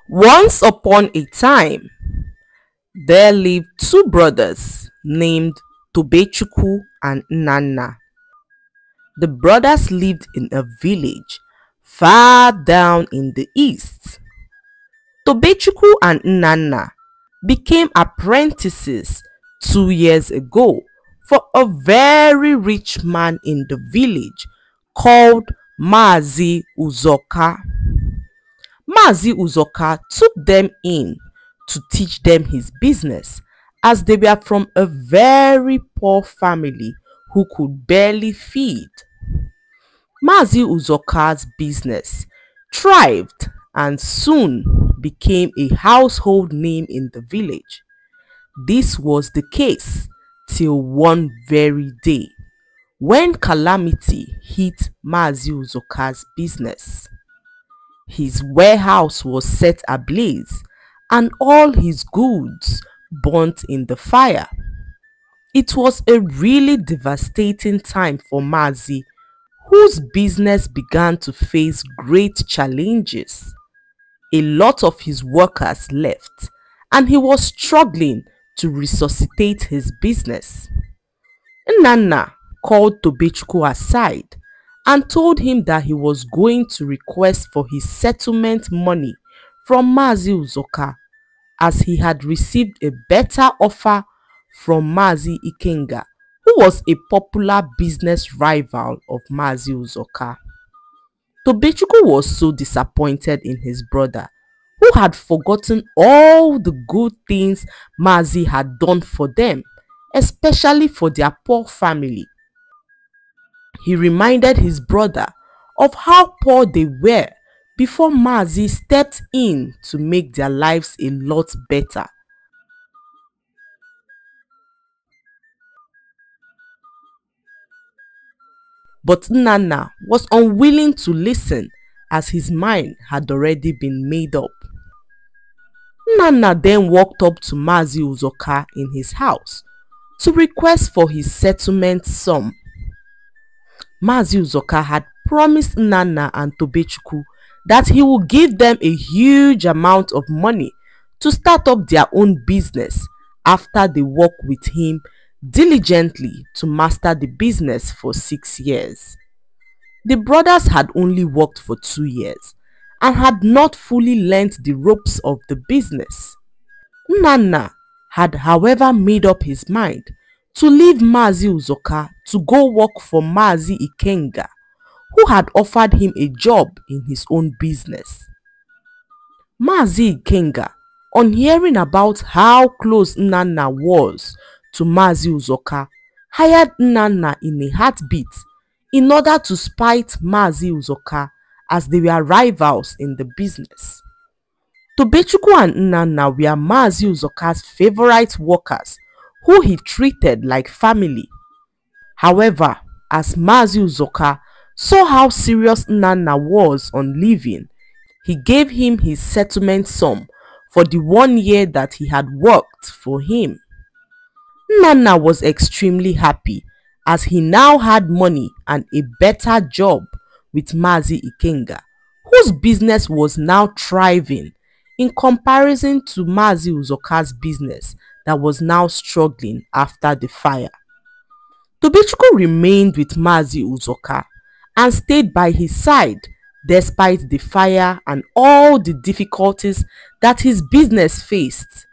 Once upon a time, there lived two brothers named Tobechukwu and Nana. The brothers lived in a village far down in the east. Tobechukwu and Nana became apprentices 2 years ago for a very rich man in the village called Mazi Uzoka. Mazi Uzoka took them in to teach them his business as they were from a very poor family who could barely feed. Mazi Uzoka's business thrived and soon became a household name in the village. This was the case till one very day when calamity hit Mazi Uzoka's business. His warehouse was set ablaze and all his goods burnt in the fire. It was a really devastating time for Mazi, whose business began to face great challenges. A lot of his workers left and he was struggling to resuscitate his business. Nana called Tobechukwu aside and told him that he was going to request for his settlement money from Mazi Uzoka as he had received a better offer from Mazi Ikenga, who was a popular business rival of Mazi Uzoka. Tobechukwu was so disappointed in his brother, who had forgotten all the good things Mazi had done for them, especially for their poor family. He reminded his brother of how poor they were before Mazi stepped in to make their lives a lot better. But Nana was unwilling to listen as his mind had already been made up. Nana then walked up to Mazi Uzoka in his house to request for his settlement sum. Mazi Uzoka had promised Nana and Tobechukwu that he would give them a huge amount of money to start up their own business after they worked with him diligently to master the business for 6 years. The brothers had only worked for 2 years and had not fully learnt the ropes of the business. Nana had however made up his mind to leave Mazi Uzoka to go work for Mazi Ikenga, who had offered him a job in his own business. Mazi Ikenga, on hearing about how close Nana was to Mazi Uzoka, hired Nana in a heartbeat in order to spite Mazi Uzoka as they were rivals in the business. Tobechukwu and Nana were Mazi Uzoka's favorite workers who he treated like family. However, as Mazi Uzoka saw how serious Nana was on leaving, he gave him his settlement sum for the 1 year that he had worked for him. Nana was extremely happy as he now had money and a better job with Mazi Ikenga, whose business was now thriving in comparison to Mazi Uzoka's business that was now struggling after the fire. Tobechukwu remained with Mazi Uzoka and stayed by his side despite the fire and all the difficulties that his business faced.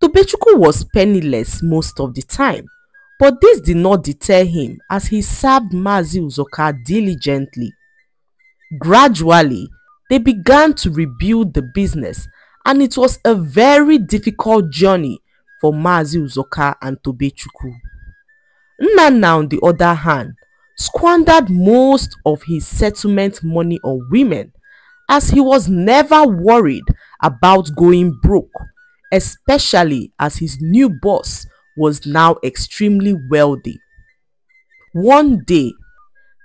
Tobechukwu was penniless most of the time, but this did not deter him as he served Mazi Uzoka diligently. Gradually, they began to rebuild the business and it was a very difficult journey for Mazi Uzoka and Tobechukwu. Nana, on the other hand, squandered most of his settlement money on women as he was never worried about going broke, especially as his new boss was now extremely wealthy. One day,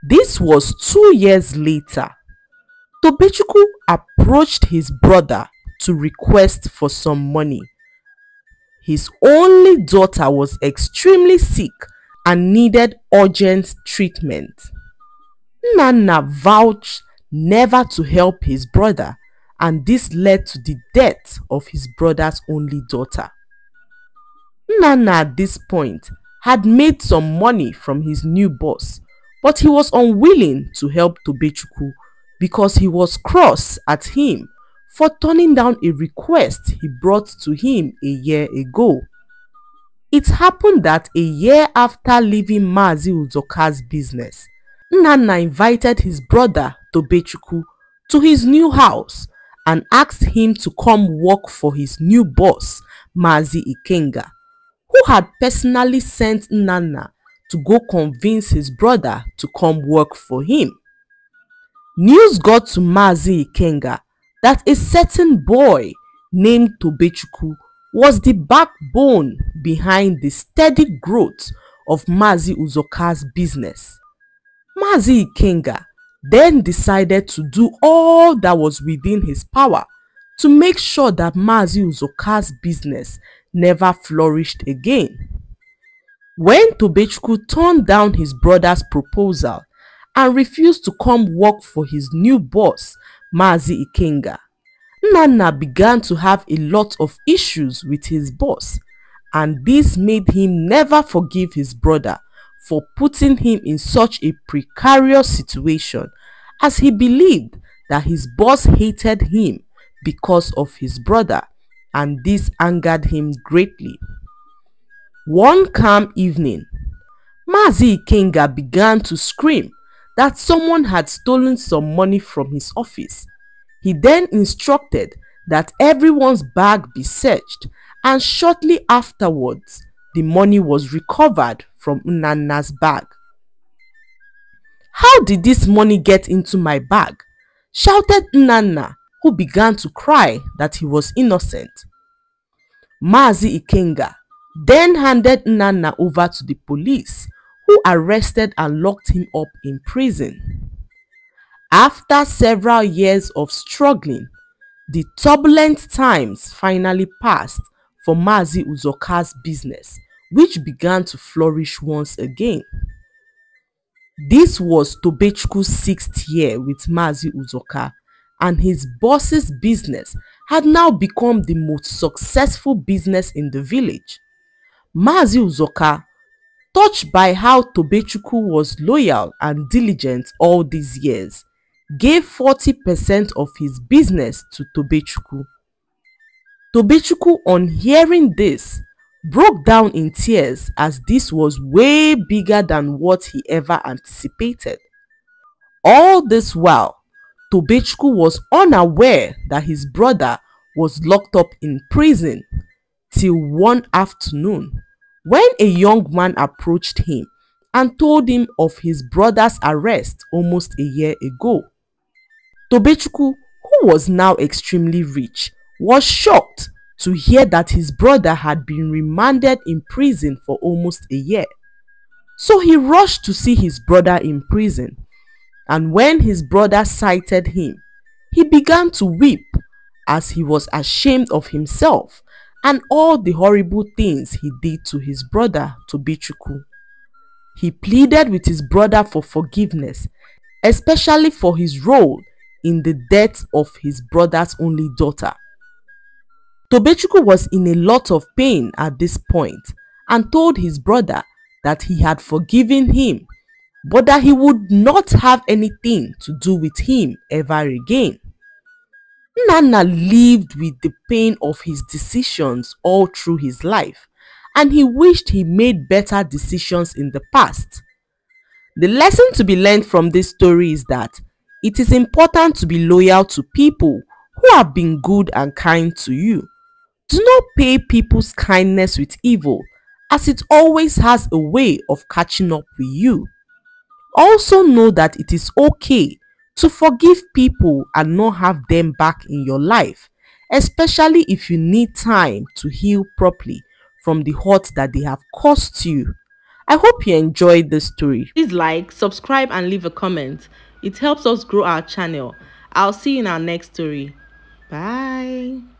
this was 2 years later, Tobechukwu approached his brother to request for some money. His only daughter was extremely sick and needed urgent treatment. Nana vowed never to help his brother and this led to the death of his brother's only daughter. Nnanna at this point had made some money from his new boss, but he was unwilling to help Tobechukwu because he was cross at him for turning down a request he brought to him a year ago. It happened that a year after leaving Mazi Uzoka's business, Nnanna invited his brother Tobechukwu to his new house and asked him to come work for his new boss, Mazi Ikenga, who had personally sent Nnanna to go convince his brother to come work for him. News got to Mazi Ikenga that a certain boy named Tobechukwu was the backbone behind the steady growth of Mazi Uzoka's business. Mazi Ikenga then decided to do all that was within his power to make sure that Mazi Uzoka's business never flourished again. When Tobechukwu turned down his brother's proposal and refused to come work for his new boss, Mazi Ikenga, Nnanna began to have a lot of issues with his boss, and this made him never forgive his brother for putting him in such a precarious situation, as he believed that his boss hated him because of his brother, and this angered him greatly. One calm evening, Mazi Ikenga began to scream that someone had stolen some money from his office. He then instructed that everyone's bag be searched, and shortly afterwards, the money was recovered from Nnanna's bag. "How did this money get into my bag?" shouted Nnanna, who began to cry that he was innocent. Mazi Ikenga then handed Nnanna over to the police, who arrested and locked him up in prison. After several years of struggling, the turbulent times finally passed for Mazi Uzoka's business, which began to flourish once again. This was Tobechukwu's 6th year with Mazi Uzoka, and his boss's business had now become the most successful business in the village. Mazi Uzoka, touched by how Tobechukwu was loyal and diligent all these years, gave 40% of his business to Tobechukwu. Tobechukwu, on hearing this, broke down in tears, as this was way bigger than what he ever anticipated. All this while, Tobechukwu was unaware that his brother was locked up in prison till one afternoon, when a young man approached him and told him of his brother's arrest almost a year ago. Tobechukwu, who was now extremely rich, was shocked to hear that his brother had been remanded in prison for almost a year. So he rushed to see his brother in prison, and when his brother sighted him, he began to weep, as he was ashamed of himself and all the horrible things he did to his brother Tobechukwu. He pleaded with his brother for forgiveness, especially for his role in the death of his brother's only daughter. Tobechukwu was in a lot of pain at this point and told his brother that he had forgiven him, but that he would not have anything to do with him ever again. Nnanna lived with the pain of his decisions all through his life, and he wished he made better decisions in the past. The lesson to be learned from this story is that it is important to be loyal to people who have been good and kind to you. Do not pay people's kindness with evil, as it always has a way of catching up with you. Also know that it is okay to forgive people and not have them back in your life, especially if you need time to heal properly from the hurt that they have caused you. I hope you enjoyed this story. Please like, subscribe and leave a comment. It helps us grow our channel. I'll see you in our next story. Bye.